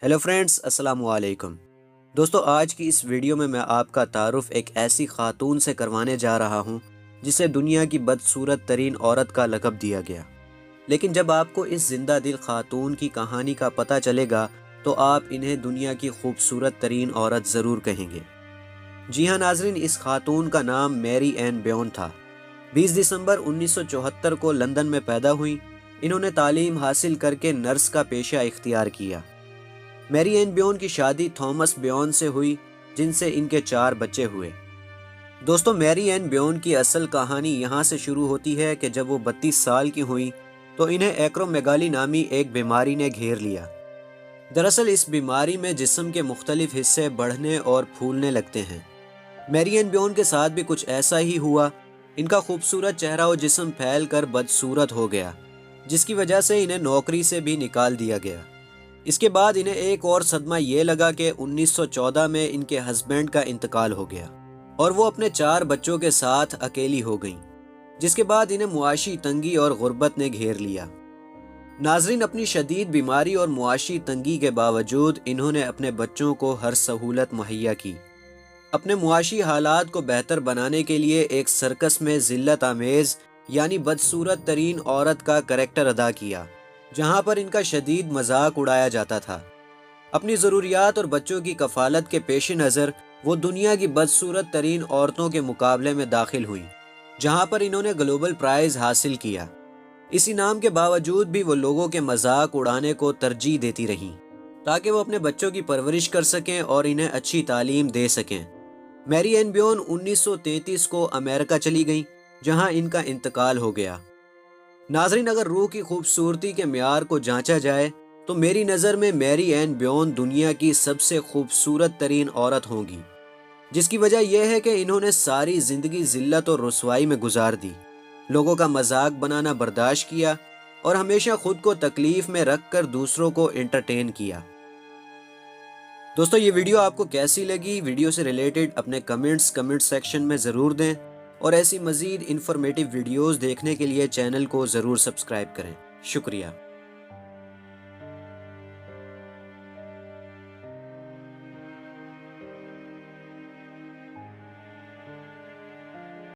Hello friends, السلام علیکم دوستو، آج کی اس ویڈیو میں آپ کا تعارف ایک ایسی خاتون سے کروانے جا رہا ہوں جسے دنیا کی بدصورت ترین عورت کا لقب دیا گیا۔ لیکن جب آپ کو اس زندہ دل خاتون کی کہانی کا پتہ چلے گا تو آپ انہیں دنیا کی خوبصورت ترین عورت ضرور کہیں گے۔ جی ہاں ناظرین، اس خاتون کا نام میری این بیون تھا۔ 20 دسمبر 1974 کو لندن میں پیدا ہوئی۔ انہوں نے تعلیم حاصل کر کے نرس کا پیشہ اختیار کیا۔ میری این بیون کی شادی تھامس بیون سے ہوئی، جن سے ان کے 4 بچے ہوئے۔ دوستو، میری این بیون کی اصل کہانی یہاں سے شروع ہوتی ہے کہ جب وہ 32 سال کی ہوئی تو انہیں ایکرومیگالی نامی ایک بیماری نے گھیر لیا۔ دراصل اس بیماری میں جسم کے مختلف حصے بڑھنے اور پھولنے لگتے ہیں۔ میری این بیون کے ساتھ بھی کچھ ایسا ہی ہوا۔ ان کا خوبصورت چہرہ و جسم پھیل کر بدصورت ہو گیا، جس کی وجہ سے انہیں نوکری سے بھی نکال دیا گیا۔ اس کے بعد انہیں ایک اور صدمہ یہ لگا کہ 1914 میں ان کے ہسبینڈ کا انتقال ہو گیا اور وہ اپنے 4 بچوں کے ساتھ اکیلی ہو گئیں، جس کے بعد انہیں معاشی تنگی اور غربت نے گھیر لیا۔ ناظرین، اپنی شدید بیماری اور معاشی تنگی کے باوجود انہوں نے اپنے بچوں کو ہر سہولت مہیا کی۔ اپنے معاشی حالات کو بہتر بنانے کے لیے ایک سرکس میں ذلت آمیز یعنی بدصورت ترین عورت کا کریکٹر ادا کیا، جہاں پر ان کا شدید مذاق اڑایا جاتا تھا۔ اپنی ضروریات اور بچوں کی کفالت کے پیش نظر وہ دنیا کی بدصورت ترین عورتوں کے مقابلے میں داخل ہوئیں، جہاں پر انہوں نے گلوبل پرائز حاصل کیا۔ اس انعام کے باوجود بھی وہ لوگوں کے مذاق اڑانے کو ترجیح دیتی رہیں تاکہ وہ اپنے بچوں کی پرورش کر سکیں اور انہیں اچھی تعلیم دے سکیں۔ میری این بیون 1933 کو امریکہ چلی گئیں، جہاں ان کا انتقال ہو گیا۔ ناظرین، اگر روح کی خوبصورتی کے معیار کو جانچا جائے تو میری نظر میں میری این بیون دنیا کی سب سے خوبصورت ترین عورت ہوں گی، جس کی وجہ یہ ہے کہ انہوں نے ساری زندگی ذلت اور رسوائی میں گزار دی، لوگوں کا مذاق بنانا برداشت کیا اور ہمیشہ خود کو تکلیف میں رکھ کر دوسروں کو انٹرٹین کیا۔ دوستو، یہ ویڈیو آپ کو کیسی لگی؟ ویڈیو سے ریلیٹڈ اپنے کمنٹ سیکشن میں ضرور دیں، اور ایسی مزید انفارمیٹیو ویڈیوز دیکھنے کے لیے چینل کو ضرور سبسکرائب کریں۔ شکریہ۔